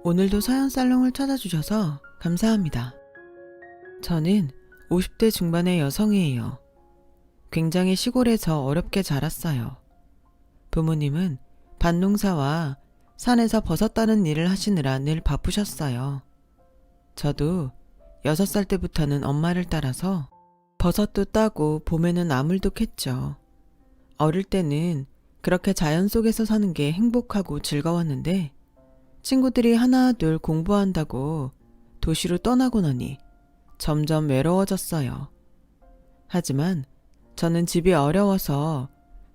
오늘도 사연 살롱을 찾아주셔서 감사합니다. 저는 50대 중반의 여성이에요. 굉장히 시골에서 어렵게 자랐어요. 부모님은 밭농사와 산에서 버섯 따는 일을 하시느라 늘 바쁘셨어요. 저도 6살 때부터는 엄마를 따라서 버섯도 따고 봄에는 나물도 캤죠. 어릴 때는 그렇게 자연 속에서 사는 게 행복하고 즐거웠는데 친구들이 하나둘 공부한다고 도시로 떠나고 나니 점점 외로워졌어요. 하지만 저는 집이 어려워서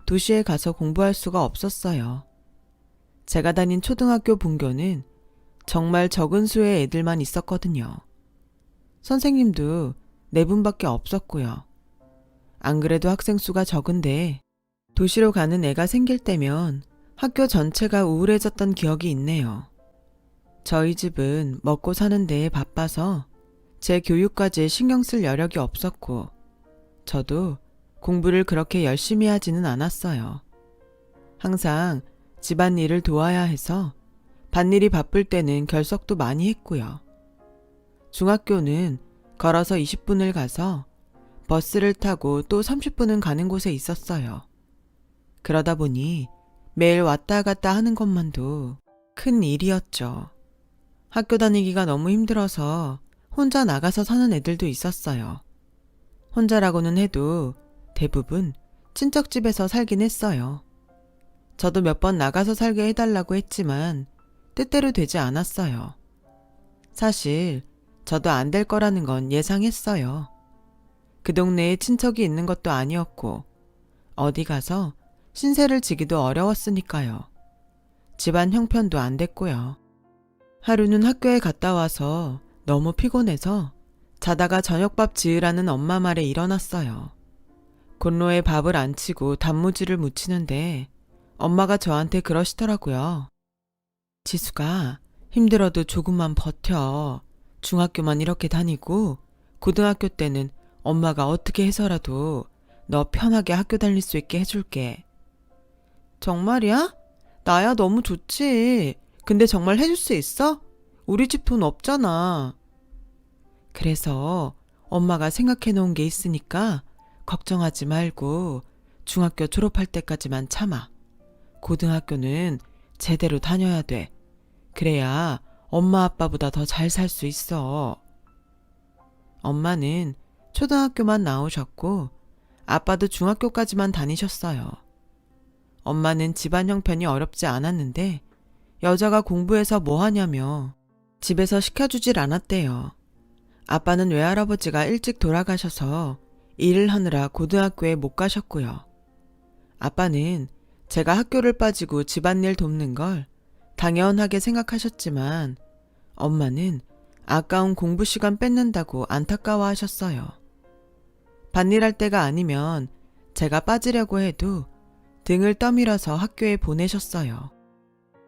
도시에 가서 공부할 수가 없었어요. 제가 다닌 초등학교 분교는 정말 적은 수의 애들만 있었거든요. 선생님도 4분밖에 없었고요. 안 그래도 학생 수가 적은데 도시로 가는 애가 생길 때면 학교 전체가 우울해졌던 기억이 있네요. 저희 집은 먹고 사는 데에 바빠서 제 교육까지 신경 쓸 여력이 없었고 저도 공부를 그렇게 열심히 하지는 않았어요. 항상 집안일을 도와야 해서 밭일이 바쁠 때는 결석도 많이 했고요. 중학교는 걸어서 20분을 가서 버스를 타고 또 30분은 가는 곳에 있었어요. 그러다 보니 매일 왔다 갔다 하는 것만도 큰 일이었죠. 학교 다니기가 너무 힘들어서 혼자 나가서 사는 애들도 있었어요. 혼자라고는 해도 대부분 친척집에서 살긴 했어요. 저도 몇 번 나가서 살게 해달라고 했지만 뜻대로 되지 않았어요. 사실 저도 안 될 거라는 건 예상했어요. 그 동네에 친척이 있는 것도 아니었고 어디 가서 신세를 지기도 어려웠으니까요. 집안 형편도 안 됐고요. 하루는 학교에 갔다 와서 너무 피곤해서 자다가 저녁밥 지으라는 엄마 말에 일어났어요. 곤로에 밥을 안 치고 단무지를 무치는데 엄마가 저한테 그러시더라고요. 지수가 힘들어도 조금만 버텨. 중학교만 이렇게 다니고 고등학교 때는 엄마가 어떻게 해서라도 너 편하게 학교 다닐 수 있게 해줄게. 정말이야? 나야 너무 좋지. 근데 정말 해줄 수 있어? 우리 집 돈 없잖아. 그래서 엄마가 생각해 놓은 게 있으니까 걱정하지 말고 중학교 졸업할 때까지만 참아. 고등학교는 제대로 다녀야 돼. 그래야 엄마 아빠보다 더 잘 살 수 있어. 엄마는 초등학교만 나오셨고 아빠도 중학교까지만 다니셨어요. 엄마는 집안 형편이 어렵지 않았는데 여자가 공부해서 뭐 하냐며 집에서 시켜주질 않았대요. 아빠는 외할아버지가 일찍 돌아가셔서 일을 하느라 고등학교에 못 가셨고요. 아빠는 제가 학교를 빠지고 집안일 돕는 걸 당연하게 생각하셨지만 엄마는 아까운 공부 시간 뺏는다고 안타까워 하셨어요. 밭일할 때가 아니면 제가 빠지려고 해도 등을 떠밀어서 학교에 보내셨어요.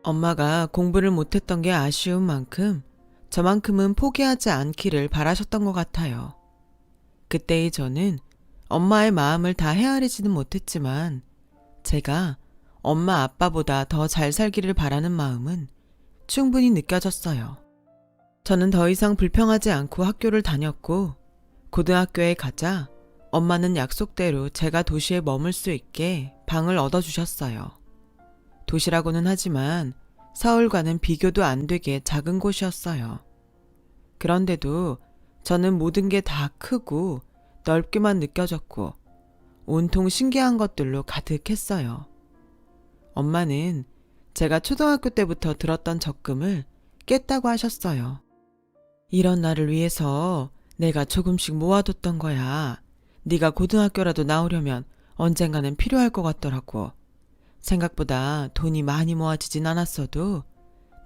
엄마가 공부를 못했던 게 아쉬운 만큼 저만큼은 포기하지 않기를 바라셨던 것 같아요. 그때의 저는 엄마의 마음을 다 헤아리지는 못했지만 제가 엄마 아빠보다 더 잘 살기를 바라는 마음은 충분히 느껴졌어요. 저는 더 이상 불평하지 않고 학교를 다녔고 고등학교에 가자 엄마는 약속대로 제가 도시에 머물 수 있게 방을 얻어주셨어요. 도시라고는 하지만 서울과는 비교도 안 되게 작은 곳이었어요. 그런데도 저는 모든 게 다 크고 넓게만 느껴졌고 온통 신기한 것들로 가득했어요. 엄마는 제가 초등학교 때부터 들었던 적금을 깼다고 하셨어요. 이런 나를 위해서 내가 조금씩 모아뒀던 거야. 네가 고등학교라도 나오려면 언젠가는 필요할 것 같더라고. 생각보다 돈이 많이 모아지진 않았어도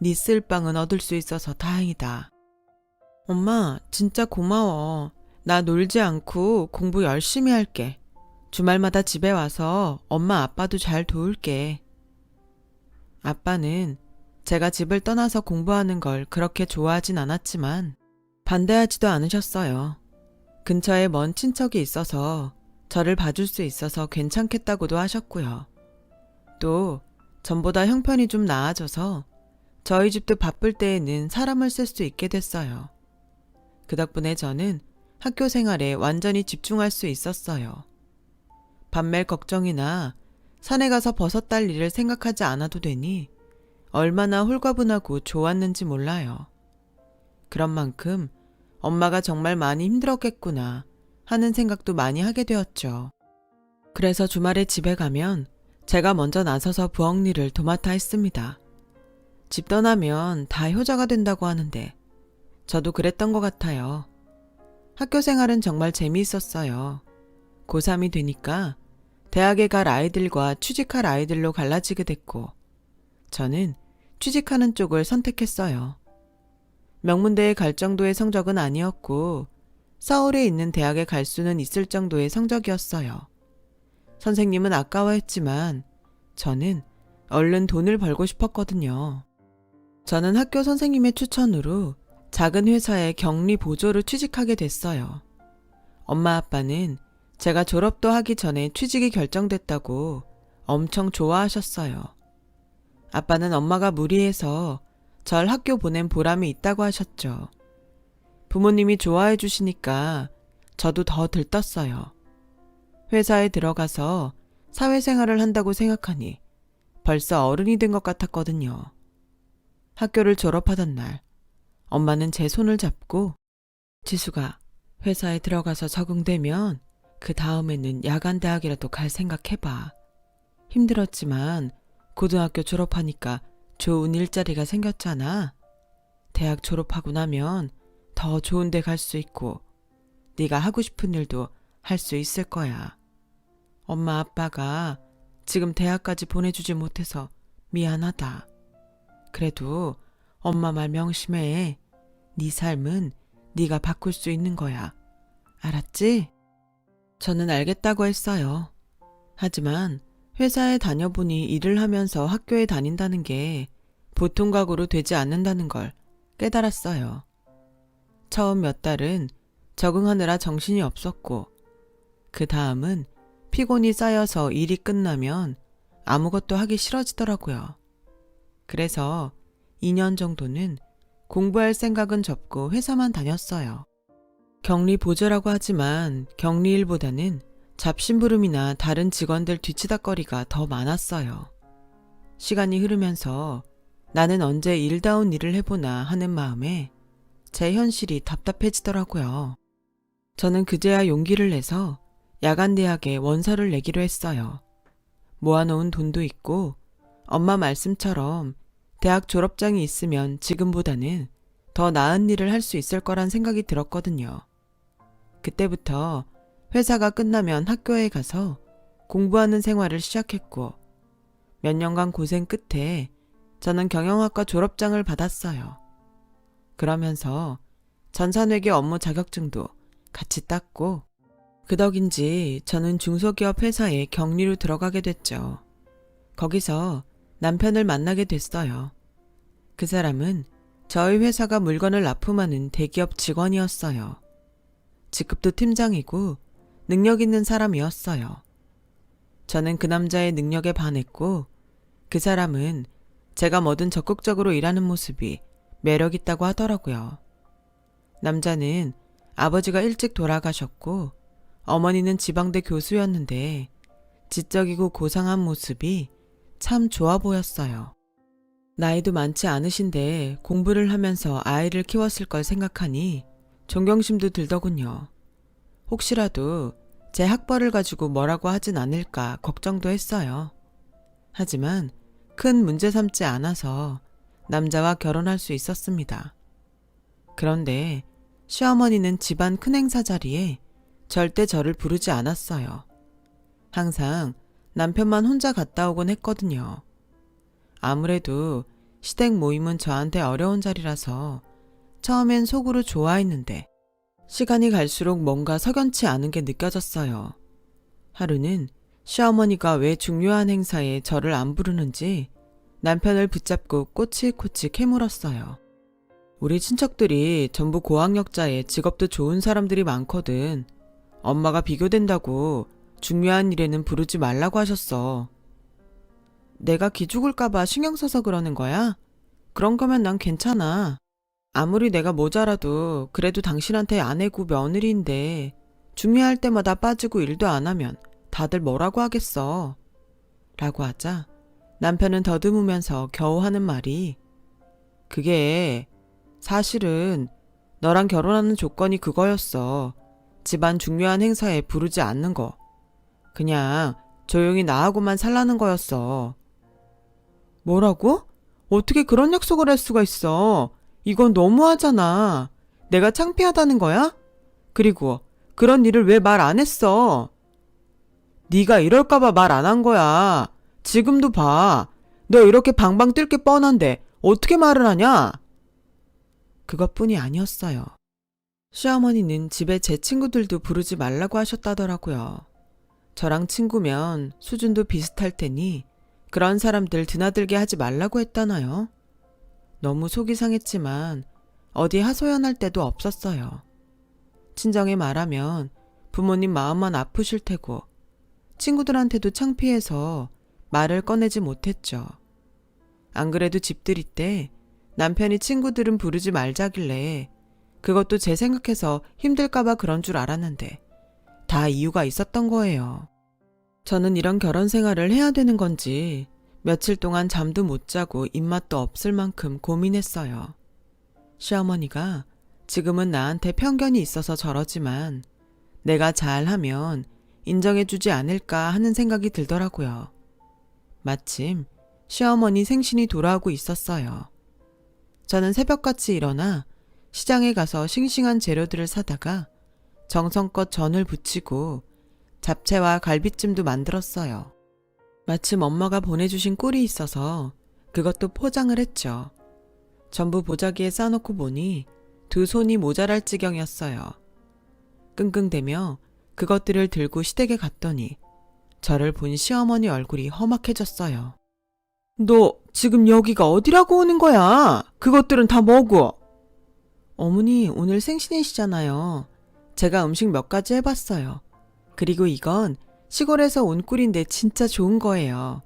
네 쓸방은 얻을 수 있어서 다행이다. 엄마, 진짜 고마워. 나 놀지 않고 공부 열심히 할게. 주말마다 집에 와서 엄마 아빠도 잘 도울게. 아빠는 제가 집을 떠나서 공부하는 걸 그렇게 좋아하진 않았지만 반대하지도 않으셨어요. 근처에 먼 친척이 있어서 저를 봐줄 수 있어서 괜찮겠다고도 하셨고요. 또 전보다 형편이 좀 나아져서 저희 집도 바쁠 때에는 사람을 쓸 수 있게 됐어요. 그 덕분에 저는 학교 생활에 완전히 집중할 수 있었어요. 밤멜 걱정이나 산에 가서 버섯 딸 일을 생각하지 않아도 되니 얼마나 홀가분하고 좋았는지 몰라요. 그런 만큼 엄마가 정말 많이 힘들었겠구나 하는 생각도 많이 하게 되었죠. 그래서 주말에 집에 가면 제가 먼저 나서서 부엌 일을 도맡아 했습니다. 집 떠나면 다 효자가 된다고 하는데 저도 그랬던 것 같아요. 학교 생활은 정말 재미있었어요. 고3이 되니까 대학에 갈 아이들과 취직할 아이들로 갈라지게 됐고 저는 취직하는 쪽을 선택했어요. 명문대에 갈 정도의 성적은 아니었고 서울에 있는 대학에 갈 수는 있을 정도의 성적이었어요. 선생님은 아까워했지만 저는 얼른 돈을 벌고 싶었거든요. 저는 학교 선생님의 추천으로 작은 회사의 격리 보조로 취직하게 됐어요. 엄마 아빠는 제가 졸업도 하기 전에 취직이 결정됐다고 엄청 좋아하셨어요. 아빠는 엄마가 무리해서 절 학교 보낸 보람이 있다고 하셨죠. 부모님이 좋아해 주시니까 저도 더 들떴어요. 회사에 들어가서 사회생활을 한다고 생각하니 벌써 어른이 된 것 같았거든요. 학교를 졸업하던 날 엄마는 제 손을 잡고 지수가 회사에 들어가서 적응되면 그 다음에는 야간 대학이라도 갈 생각해봐. 힘들었지만 고등학교 졸업하니까 좋은 일자리가 생겼잖아. 대학 졸업하고 나면 더 좋은 데 갈 수 있고 네가 하고 싶은 일도 할 수 있을 거야. 엄마 아빠가 지금 대학까지 보내주지 못해서 미안하다. 그래도 엄마 말 명심해. 네 삶은 네가 바꿀 수 있는 거야. 알았지? 저는 알겠다고 했어요. 하지만 회사에 다녀보니 일을 하면서 학교에 다닌다는 게 보통 각오로 되지 않는다는 걸 깨달았어요. 처음 몇 달은 적응하느라 정신이 없었고 그 다음은 피곤이 쌓여서 일이 끝나면 아무것도 하기 싫어지더라고요. 그래서 2년 정도는 공부할 생각은 접고 회사만 다녔어요. 격리 보조라고 하지만 격리일보다는 잡심부름이나 다른 직원들 뒤치다거리가 더 많았어요. 시간이 흐르면서 나는 언제 일다운 일을 해보나 하는 마음에 제 현실이 답답해지더라고요. 저는 그제야 용기를 내서 야간대학에 원서를 내기로 했어요. 모아놓은 돈도 있고 엄마 말씀처럼 대학 졸업장이 있으면 지금보다는 더 나은 일을 할 수 있을 거란 생각이 들었거든요. 그때부터 회사가 끝나면 학교에 가서 공부하는 생활을 시작했고 몇 년간 고생 끝에 저는 경영학과 졸업장을 받았어요. 그러면서 전산회계 업무 자격증도 같이 땄고 그 덕인지 저는 중소기업 회사에 격리로 들어가게 됐죠. 거기서 남편을 만나게 됐어요. 그 사람은 저희 회사가 물건을 납품하는 대기업 직원이었어요. 직급도 팀장이고 능력 있는 사람이었어요. 저는 그 남자의 능력에 반했고 그 사람은 제가 뭐든 적극적으로 일하는 모습이 매력 있다고 하더라고요. 남자는 아버지가 일찍 돌아가셨고 어머니는 지방대 교수였는데 지적이고 고상한 모습이 참 좋아 보였어요. 나이도 많지 않으신데 공부를 하면서 아이를 키웠을 걸 생각하니 존경심도 들더군요. 혹시라도 제 학벌을 가지고 뭐라고 하진 않을까 걱정도 했어요. 하지만 큰 문제 삼지 않아서 남자와 결혼할 수 있었습니다. 그런데 시어머니는 집안 큰 행사 자리에 절대 저를 부르지 않았어요. 항상 남편만 혼자 갔다 오곤 했거든요. 아무래도 시댁 모임은 저한테 어려운 자리라서 처음엔 속으로 좋아했는데 시간이 갈수록 뭔가 석연치 않은 게 느껴졌어요. 하루는 시어머니가 왜 중요한 행사에 저를 안 부르는지 남편을 붙잡고 꼬치꼬치 캐물었어요. 우리 친척들이 전부 고학력자에 직업도 좋은 사람들이 많거든. 엄마가 비교된다고 중요한 일에는 부르지 말라고 하셨어. 내가 기죽을까봐 신경 써서 그러는 거야? 그런 거면 난 괜찮아. 아무리 내가 모자라도 그래도 당신한테 아내고 며느리인데 중요할 때마다 빠지고 일도 안 하면 다들 뭐라고 하겠어. 라고 하자 남편은 더듬으면서 겨우 하는 말이 그게 사실은 너랑 결혼하는 조건이 그거였어. 집안 중요한 행사에 부르지 않는 거. 그냥 조용히 나하고만 살라는 거였어. 뭐라고? 어떻게 그런 약속을 할 수가 있어? 이건 너무하잖아. 내가 창피하다는 거야? 그리고 그런 일을 왜 말 안 했어? 네가 이럴까봐 말 안 한 거야. 지금도 봐. 너 이렇게 방방 뜰 게 뻔한데 어떻게 말을 하냐? 그것뿐이 아니었어요. 시어머니는 집에 제 친구들도 부르지 말라고 하셨다더라고요. 저랑 친구면 수준도 비슷할 테니 그런 사람들 드나들게 하지 말라고 했다나요? 너무 속이 상했지만 어디 하소연할 데도 없었어요. 친정에 말하면 부모님 마음만 아프실 테고 친구들한테도 창피해서 말을 꺼내지 못했죠. 안 그래도 집들이 때 남편이 친구들은 부르지 말자길래 그것도 제 생각해서 힘들까봐 그런 줄 알았는데 다 이유가 있었던 거예요. 저는 이런 결혼 생활을 해야 되는 건지 며칠 동안 잠도 못 자고 입맛도 없을 만큼 고민했어요. 시어머니가 지금은 나한테 편견이 있어서 저러지만 내가 잘하면 인정해주지 않을까 하는 생각이 들더라고요. 마침 시어머니 생신이 돌아오고 있었어요. 저는 새벽같이 일어나 시장에 가서 싱싱한 재료들을 사다가 정성껏 전을 부치고 잡채와 갈비찜도 만들었어요. 마침 엄마가 보내주신 꿀이 있어서 그것도 포장을 했죠. 전부 보자기에 싸놓고 보니 두 손이 모자랄 지경이었어요. 끙끙대며 그것들을 들고 시댁에 갔더니 저를 본 시어머니 얼굴이 험악해졌어요. 너 지금 여기가 어디라고 오는 거야? 그것들은 다 뭐고? 어머니 오늘 생신이시잖아요. 제가 음식 몇 가지 해봤어요. 그리고 이건 시골에서 온 꿀인데 진짜 좋은 거예요.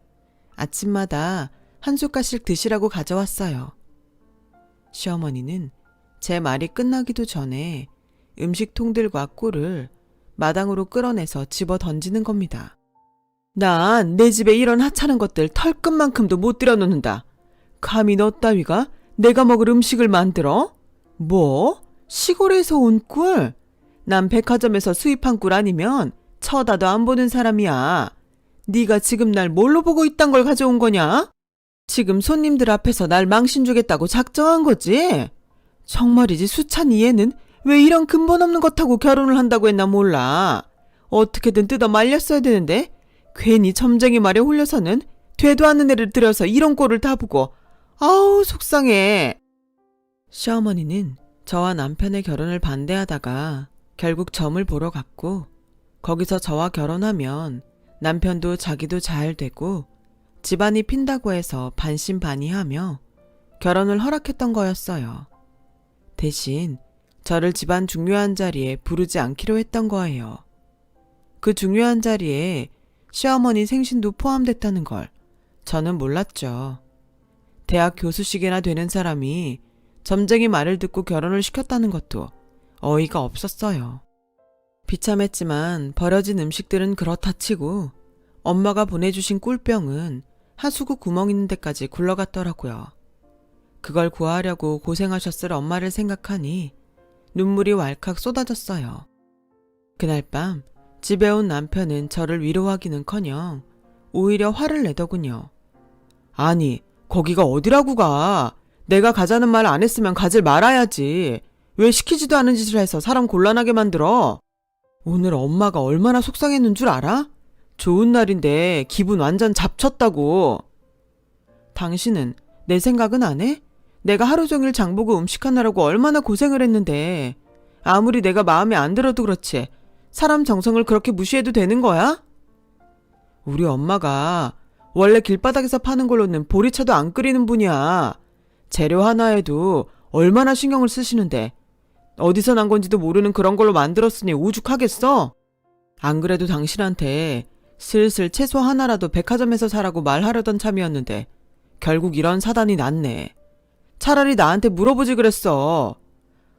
아침마다 한 숟갈씩 드시라고 가져왔어요. 시어머니는 제 말이 끝나기도 전에 음식통들과 꿀을 마당으로 끌어내서 집어 던지는 겁니다. 난 내 집에 이런 하찮은 것들 털끝만큼도 못 들여놓는다. 감히 너 따위가 내가 먹을 음식을 만들어? 뭐? 시골에서 온 꿀? 난 백화점에서 수입한 꿀 아니면 쳐다도 안 보는 사람이야. 네가 지금 날 뭘로 보고 이딴 걸 가져온 거냐? 지금 손님들 앞에서 날 망신 주겠다고 작정한 거지? 정말이지 수찬이 얘는 왜 이런 근본 없는 것하고 결혼을 한다고 했나 몰라. 어떻게든 뜯어 말렸어야 되는데 괜히 점쟁이 말에 홀려서는 되도 않는 애를 들여서 이런 꼴을 다 보고 아우 속상해. 시어머니는 저와 남편의 결혼을 반대하다가 결국 점을 보러 갔고 거기서 저와 결혼하면 남편도 자기도 잘 되고 집안이 핀다고 해서 반신반의하며 결혼을 허락했던 거였어요. 대신 저를 집안 중요한 자리에 부르지 않기로 했던 거예요. 그 중요한 자리에 시어머니 생신도 포함됐다는 걸 저는 몰랐죠. 대학 교수식이나 되는 사람이 점쟁이 말을 듣고 결혼을 시켰다는 것도 어이가 없었어요. 비참했지만 버려진 음식들은 그렇다 치고 엄마가 보내주신 꿀병은 하수구 구멍 있는 데까지 굴러갔더라고요. 그걸 구하려고 고생하셨을 엄마를 생각하니 눈물이 왈칵 쏟아졌어요. 그날 밤 집에 온 남편은 저를 위로하기는커녕 오히려 화를 내더군요. 아니, 거기가 어디라고 가? 내가 가자는 말 안 했으면 가질 말아야지. 왜 시키지도 않은 짓을 해서 사람 곤란하게 만들어? 오늘 엄마가 얼마나 속상했는 줄 알아? 좋은 날인데 기분 완전 잡쳤다고. 당신은 내 생각은 안 해? 내가 하루 종일 장보고 음식하느라고 얼마나 고생을 했는데 아무리 내가 마음에 안 들어도 그렇지 사람 정성을 그렇게 무시해도 되는 거야? 우리 엄마가 원래 길바닥에서 파는 걸로는 보리차도 안 끓이는 분이야. 재료 하나에도 얼마나 신경을 쓰시는데 어디서 난 건지도 모르는 그런 걸로 만들었으니 오죽하겠어? 안 그래도 당신한테 슬슬 채소 하나라도 백화점에서 사라고 말하려던 참이었는데 결국 이런 사단이 났네. 차라리 나한테 물어보지 그랬어.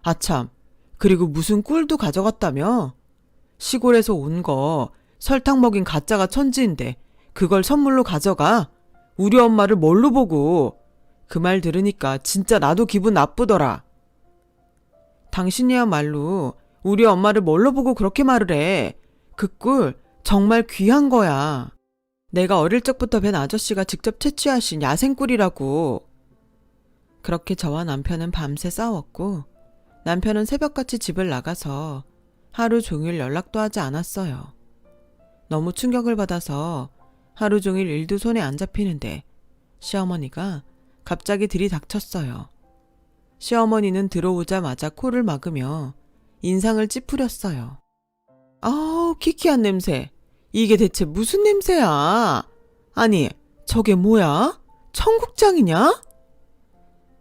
아참, 그리고 무슨 꿀도 가져갔다며? 시골에서 온 거 설탕 먹인 가짜가 천지인데 그걸 선물로 가져가? 우리 엄마를 뭘로 보고? 그 말 들으니까 진짜 나도 기분 나쁘더라. 당신이야말로 우리 엄마를 뭘로 보고 그렇게 말을 해. 그 꿀 정말 귀한 거야. 내가 어릴 적부터 뵌 아저씨가 직접 채취하신 야생꿀이라고. 그렇게 저와 남편은 밤새 싸웠고 남편은 새벽같이 집을 나가서 하루 종일 연락도 하지 않았어요. 너무 충격을 받아서 하루 종일 일도 손에 안 잡히는데 시어머니가 갑자기 들이닥쳤어요. 시어머니는 들어오자마자 코를 막으며 인상을 찌푸렸어요. 아우, 키키한 냄새. 이게 대체 무슨 냄새야? 아니, 저게 뭐야? 청국장이냐?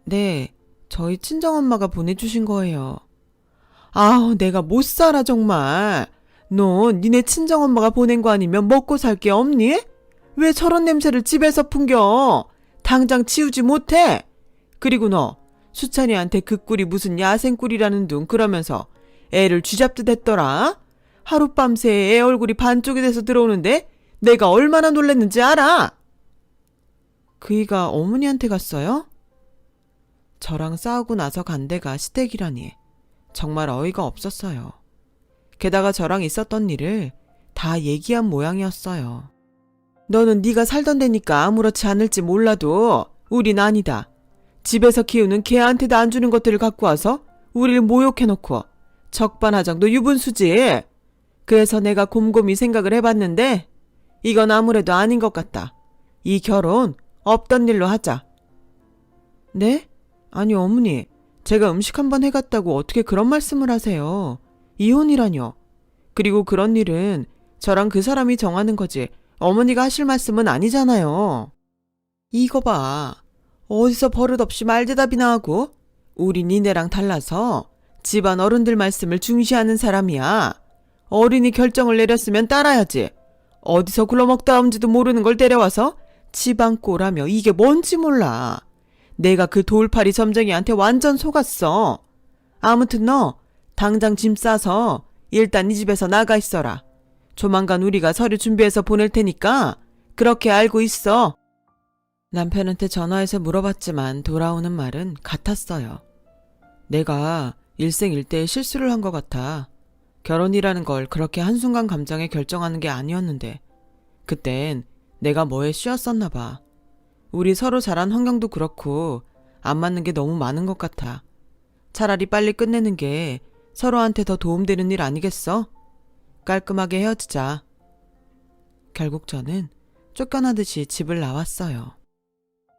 네, 저희 친정엄마가 보내주신 거예요. 아우, 내가 못 살아 정말. 너 니네 친정엄마가 보낸 거 아니면 먹고 살 게 없니? 왜 저런 냄새를 집에서 풍겨? 당장 치우지 못해? 그리고 너 수찬이한테 그 꿀이 무슨 야생꿀이라는 둥 그러면서 애를 쥐잡듯 했더라. 하룻밤새 애 얼굴이 반쪽이 돼서 들어오는데 내가 얼마나 놀랐는지 알아? 그이가 어머니한테 갔어요? 저랑 싸우고 나서 간 데가 시댁이라니 정말 어이가 없었어요. 게다가 저랑 있었던 일을 다 얘기한 모양이었어요. 너는 네가 살던 데니까 아무렇지 않을지 몰라도 우린 아니다. 집에서 키우는 개한테도 안 주는 것들을 갖고 와서 우리를 모욕해놓고 적반하장도 유분수지. 그래서 내가 곰곰이 생각을 해봤는데 이건 아무래도 아닌 것 같다. 이 결혼 없던 일로 하자. 네? 아니 어머니, 제가 음식 한번 해갔다고 어떻게 그런 말씀을 하세요. 이혼이라뇨. 그리고 그런 일은 저랑 그 사람이 정하는 거지 어머니가 하실 말씀은 아니잖아요. 이거 봐. 어디서 버릇없이 말대답이나 하고. 우리 니네랑 달라서 집안 어른들 말씀을 중시하는 사람이야. 어른이 결정을 내렸으면 따라야지. 어디서 굴러먹다 온지도 모르는 걸 데려와서 집안 꼴하며 이게 뭔지 몰라. 내가 그 돌팔이 점쟁이한테 완전 속았어. 아무튼 너 당장 짐 싸서 일단 이 집에서 나가 있어라. 조만간 우리가 서류 준비해서 보낼 테니까 그렇게 알고 있어. 남편한테 전화해서 물어봤지만 돌아오는 말은 같았어요. 내가 일생일대의 실수를 한 것 같아. 결혼이라는 걸 그렇게 한순간 감정에 결정하는 게 아니었는데 그땐 내가 뭐에 씌었었나 봐. 우리 서로 자란 환경도 그렇고 안 맞는 게 너무 많은 것 같아. 차라리 빨리 끝내는 게 서로한테 더 도움되는 일 아니겠어? 깔끔하게 헤어지자. 결국 저는 쫓겨나듯이 집을 나왔어요.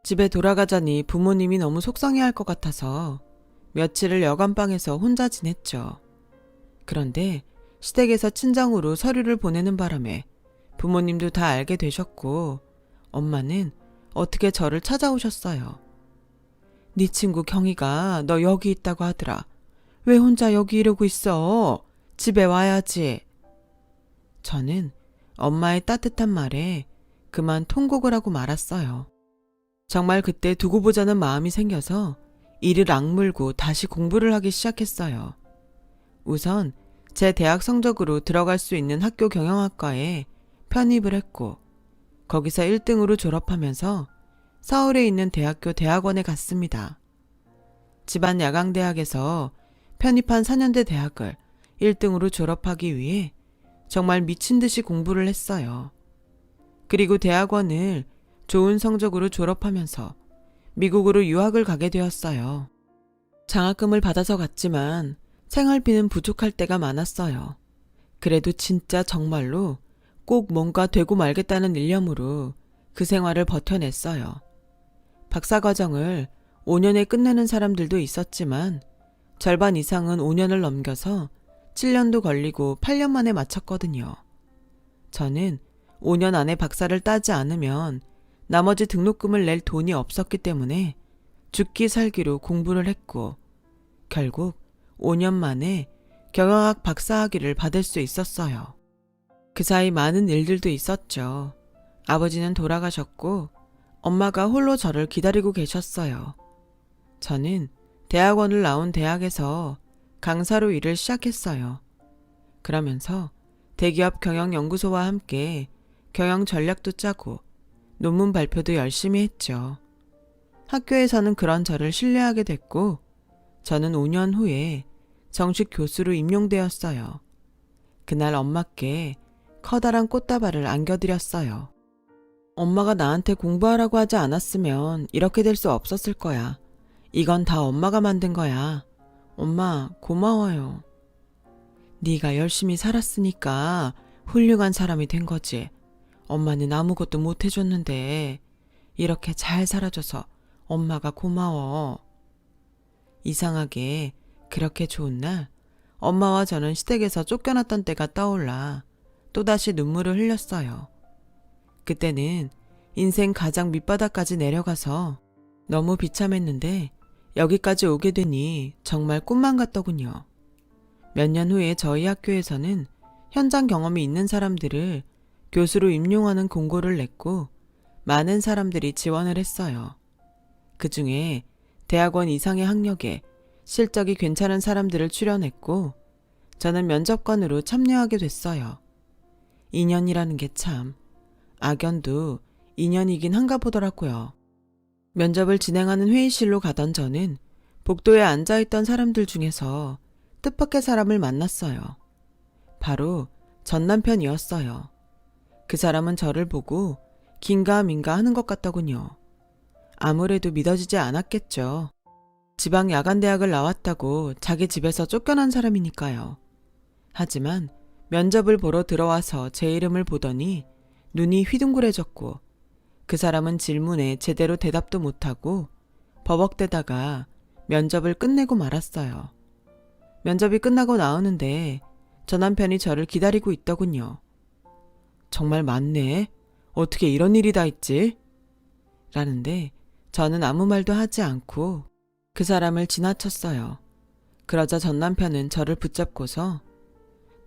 집에 돌아가자니 부모님이 너무 속상해할 것 같아서 며칠을 여관방에서 혼자 지냈죠. 그런데 시댁에서 친정으로 서류를 보내는 바람에 부모님도 다 알게 되셨고 엄마는 어떻게 저를 찾아오셨어요. 네 친구 경희가 너 여기 있다고 하더라. 왜 혼자 여기 이러고 있어? 집에 와야지. 저는 엄마의 따뜻한 말에 그만 통곡을 하고 말았어요. 정말 그때 두고 보자는 마음이 생겨서 이를 악물고 다시 공부를 하기 시작했어요. 우선 제 대학 성적으로 들어갈 수 있는 학교 경영학과에 편입을 했고 거기서 1등으로 졸업하면서 서울에 있는 대학교 대학원에 갔습니다. 집안 야강대학에서 편입한 4년대 대학을 1등으로 졸업하기 위해 정말 미친 듯이 공부를 했어요. 그리고 대학원을 좋은 성적으로 졸업하면서 미국으로 유학을 가게 되었어요. 장학금을 받아서 갔지만 생활비는 부족할 때가 많았어요. 그래도 진짜 정말로 꼭 뭔가 되고 말겠다는 일념으로 그 생활을 버텨냈어요. 박사과정을 5년에 끝내는 사람들도 있었지만 절반 이상은 5년을 넘겨서 7년도 걸리고 8년 만에 마쳤거든요. 저는 5년 안에 박사를 따지 않으면 나머지 등록금을 낼 돈이 없었기 때문에 죽기 살기로 공부를 했고 결국 5년 만에 경영학 박사학위를 받을 수 있었어요. 그 사이 많은 일들도 있었죠. 아버지는 돌아가셨고 엄마가 홀로 저를 기다리고 계셨어요. 저는 대학원을 나온 대학에서 강사로 일을 시작했어요. 그러면서 대기업 경영연구소와 함께 경영 전략도 짜고 논문 발표도 열심히 했죠. 학교에서는 그런 저를 신뢰하게 됐고 저는 5년 후에 정식 교수로 임용되었어요. 그날 엄마께 커다란 꽃다발을 안겨드렸어요. 엄마가 나한테 공부하라고 하지 않았으면 이렇게 될 수 없었을 거야. 이건 다 엄마가 만든 거야. 엄마 고마워요. 네가 열심히 살았으니까 훌륭한 사람이 된 거지. 엄마는 아무것도 못 해줬는데 이렇게 잘 살아줘서 엄마가 고마워. 이상하게 그렇게 좋은 날 엄마와 저는 시댁에서 쫓겨났던 때가 떠올라 또다시 눈물을 흘렸어요. 그때는 인생 가장 밑바닥까지 내려가서 너무 비참했는데 여기까지 오게 되니 정말 꿈만 같더군요. 몇 년 후에 저희 학교에서는 현장 경험이 있는 사람들을 교수로 임용하는 공고를 냈고 많은 사람들이 지원을 했어요. 그 중에 대학원 이상의 학력에 실적이 괜찮은 사람들을 출연했고 저는 면접관으로 참여하게 됐어요. 인연이라는 게 참 악연도 인연이긴 한가 보더라고요. 면접을 진행하는 회의실로 가던 저는 복도에 앉아있던 사람들 중에서 뜻밖의 사람을 만났어요. 바로 전 남편이었어요. 그 사람은 저를 보고 긴가민가 하는 것 같더군요. 아무래도 믿어지지 않았겠죠. 지방 야간대학을 나왔다고 자기 집에서 쫓겨난 사람이니까요. 하지만 면접을 보러 들어와서 제 이름을 보더니 눈이 휘둥그레졌고 그 사람은 질문에 제대로 대답도 못하고 버벅대다가 면접을 끝내고 말았어요. 면접이 끝나고 나오는데 저 남편이 저를 기다리고 있더군요. 정말 많네. 어떻게 이런 일이 다 있지? 라는데 저는 아무 말도 하지 않고 그 사람을 지나쳤어요. 그러자 전 남편은 저를 붙잡고서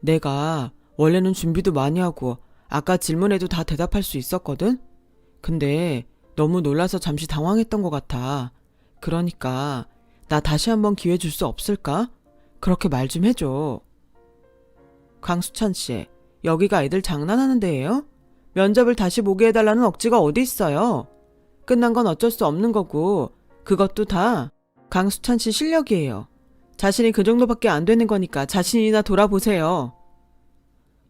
내가 원래는 준비도 많이 하고 아까 질문에도 다 대답할 수 있었거든? 근데 너무 놀라서 잠시 당황했던 것 같아. 그러니까 나 다시 한번 기회 줄 수 없을까? 그렇게 말 좀 해줘. 강수찬 씨, 여기가 애들 장난하는 데예요? 면접을 다시 보게 해달라는 억지가 어디 있어요? 끝난 건 어쩔 수 없는 거고 그것도 다 강수찬 씨 실력이에요. 자신이 그 정도밖에 안 되는 거니까 자신이나 돌아보세요.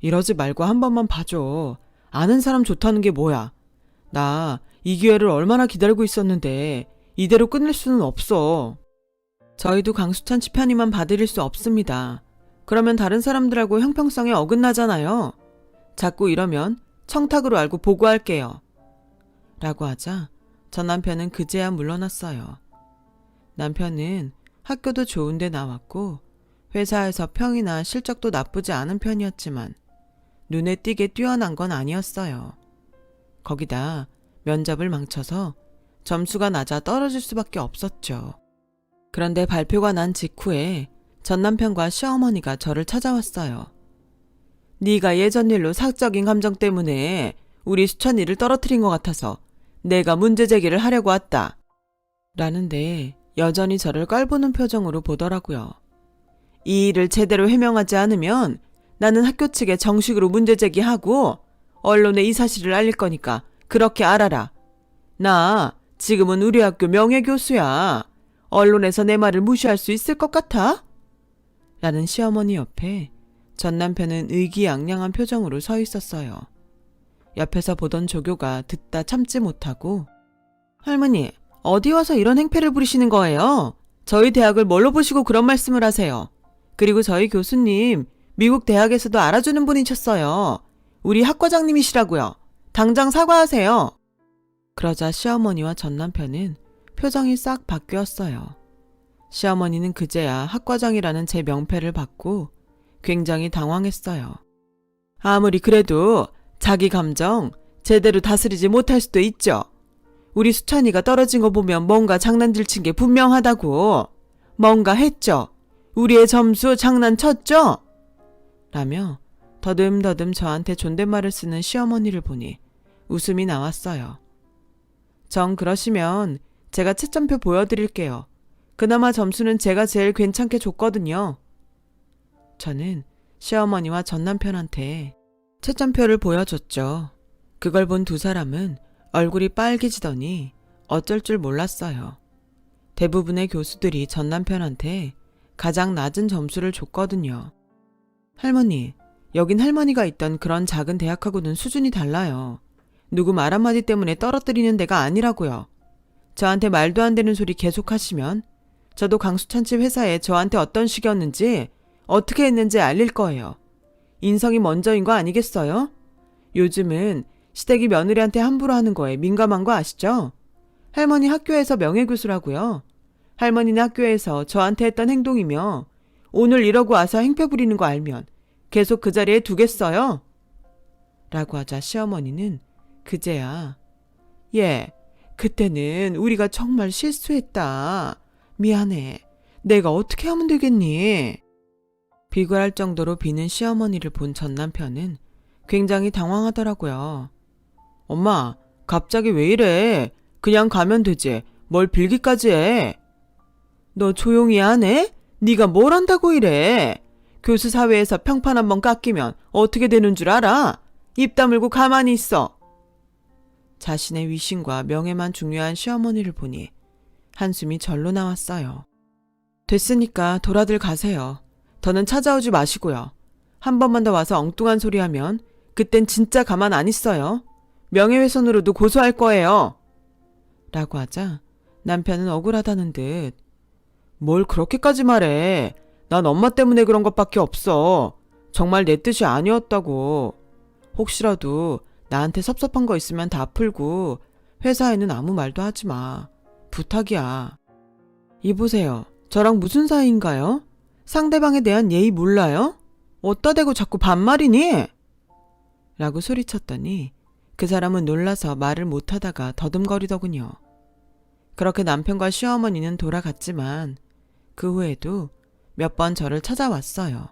이러지 말고 한 번만 봐줘. 아는 사람 좋다는 게 뭐야. 나 이 기회를 얼마나 기다리고 있었는데 이대로 끝낼 수는 없어. 저희도 강수찬 씨 편의만 봐드릴 수 없습니다. 그러면 다른 사람들하고 형평성에 어긋나잖아요. 자꾸 이러면 청탁으로 알고 보고할게요. 라고 하자 전 남편은 그제야 물러났어요. 남편은 학교도 좋은데 나왔고 회사에서 평이나 실적도 나쁘지 않은 편이었지만 눈에 띄게 뛰어난 건 아니었어요. 거기다 면접을 망쳐서 점수가 낮아 떨어질 수밖에 없었죠. 그런데 발표가 난 직후에 전 남편과 시어머니가 저를 찾아왔어요. 네가 예전 일로 사적인 감정 때문에 우리 수찬이를 떨어뜨린 것 같아서 내가 문제 제기를 하려고 왔다. 라는데 여전히 저를 껄보는 표정으로 보더라고요. 이 일을 제대로 해명하지 않으면 나는 학교 측에 정식으로 문제 제기하고 언론에 이 사실을 알릴 거니까 그렇게 알아라. 나 지금은 우리 학교 명예교수야. 언론에서 내 말을 무시할 수 있을 것 같아? 라는 시어머니 옆에 전 남편은 의기양양한 표정으로 서 있었어요. 옆에서 보던 조교가 듣다 참지 못하고 할머니, 어디 와서 이런 행패를 부리시는 거예요? 저희 대학을 뭘로 보시고 그런 말씀을 하세요? 그리고 저희 교수님 미국 대학에서도 알아주는 분이셨어요. 우리 학과장님이시라고요. 당장 사과하세요. 그러자 시어머니와 전 남편은 표정이 싹 바뀌었어요. 시어머니는 그제야 학과장이라는 제 명패를 받고 굉장히 당황했어요. 아무리 그래도 자기 감정 제대로 다스리지 못할 수도 있죠. 우리 수찬이가 떨어진 거 보면 뭔가 장난질 친 게 분명하다고. 뭔가 했죠. 우리의 점수 장난쳤죠? 라며 더듬더듬 저한테 존댓말을 쓰는 시어머니를 보니 웃음이 나왔어요. 정 그러시면 제가 채점표 보여드릴게요. 그나마 점수는 제가 제일 괜찮게 줬거든요. 저는 시어머니와 전 남편한테 채점표를 보여줬죠. 그걸 본 두 사람은 얼굴이 빨개지더니 어쩔 줄 몰랐어요. 대부분의 교수들이 전 남편한테 가장 낮은 점수를 줬거든요. 할머니, 여긴 할머니가 있던 그런 작은 대학하고는 수준이 달라요. 누구 말 한마디 때문에 떨어뜨리는 데가 아니라고요. 저한테 말도 안 되는 소리 계속 하시면 저도 강수찬집 회사에 저한테 어떤 식이었는지 어떻게 했는지 알릴 거예요. 인성이 먼저인 거 아니겠어요? 요즘은 시댁이 며느리한테 함부로 하는 거에 민감한 거 아시죠? 할머니 학교에서 명예교수라고요. 할머니는 학교에서 저한테 했던 행동이며 오늘 이러고 와서 행패 부리는 거 알면 계속 그 자리에 두겠어요? 라고 하자 시어머니는 그제야 그때는 우리가 정말 실수했다. 미안해. 내가 어떻게 하면 되겠니? 비굴할 정도로 비는 시어머니를 본 전 남편은 굉장히 당황하더라고요. 엄마, 갑자기 왜 이래? 그냥 가면 되지. 뭘 빌기까지 해? 너 조용히 하네? 네가 뭘 한다고 이래? 교수 사회에서 평판 한번 깎이면 어떻게 되는 줄 알아? 입 다물고 가만히 있어. 자신의 위신과 명예만 중요한 시어머니를 보니 한숨이 절로 나왔어요. 됐으니까 돌아들 가세요. 더는 찾아오지 마시고요. 한 번만 더 와서 엉뚱한 소리 하면 그땐 진짜 가만 안 있어요. 명예훼손으로도 고소할 거예요. 라고 하자 남편은 억울하다는 듯 뭘 그렇게까지 말해. 난 엄마 때문에 그런 것밖에 없어. 정말 내 뜻이 아니었다고. 혹시라도 나한테 섭섭한 거 있으면 다 풀고 회사에는 아무 말도 하지 마. 부탁이야. 이보세요. 저랑 무슨 사이인가요? 상대방에 대한 예의 몰라요? 어따 대고 자꾸 반말이니? 라고 소리쳤더니 그 사람은 놀라서 말을 못하다가 더듬거리더군요. 그렇게 남편과 시어머니는 돌아갔지만 그 후에도 몇 번 저를 찾아왔어요.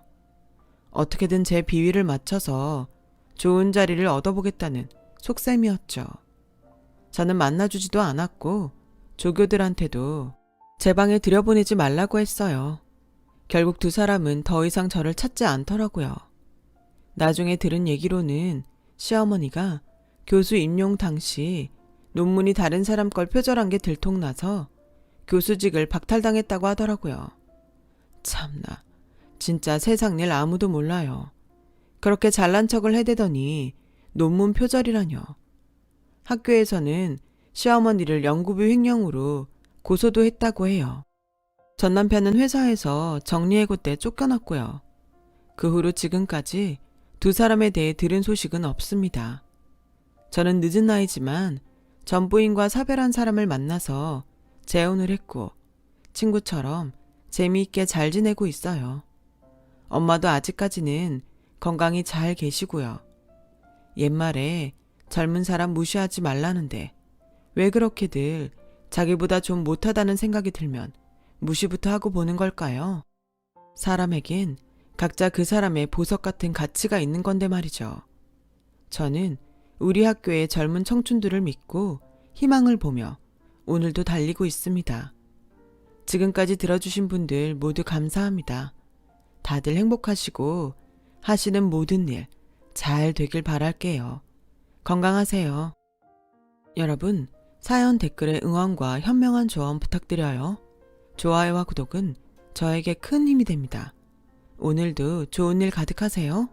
어떻게든 제 비위를 맞춰서 좋은 자리를 얻어보겠다는 속셈이었죠. 저는 만나주지도 않았고 조교들한테도 제 방에 들여보내지 말라고 했어요. 결국 두 사람은 더 이상 저를 찾지 않더라고요. 나중에 들은 얘기로는 시어머니가 교수 임용 당시 논문이 다른 사람 걸 표절한 게 들통나서 교수직을 박탈당했다고 하더라고요. 참나, 진짜 세상 일 아무도 몰라요. 그렇게 잘난 척을 해대더니 논문 표절이라뇨. 학교에서는 시어머니를 연구비 횡령으로 고소도 했다고 해요. 전 남편은 회사에서 정리해고 때 쫓겨났고요. 그 후로 지금까지 두 사람에 대해 들은 소식은 없습니다. 저는 늦은 나이지만 전부인과 사별한 사람을 만나서 재혼을 했고 친구처럼 재미있게 잘 지내고 있어요. 엄마도 아직까지는 건강히 잘 계시고요. 옛말에 젊은 사람 무시하지 말라는데 왜 그렇게들 자기보다 좀 못하다는 생각이 들면 무시부터 하고 보는 걸까요? 사람에겐 각자 그 사람의 보석 같은 가치가 있는 건데 말이죠. 저는 우리 학교의 젊은 청춘들을 믿고 희망을 보며 오늘도 달리고 있습니다. 지금까지 들어주신 분들 모두 감사합니다. 다들 행복하시고 하시는 모든 일 잘 되길 바랄게요. 건강하세요. 여러분, 사연 댓글에 응원과 현명한 조언 부탁드려요. 좋아요와 구독은 저에게 큰 힘이 됩니다. 오늘도 좋은 일 가득하세요.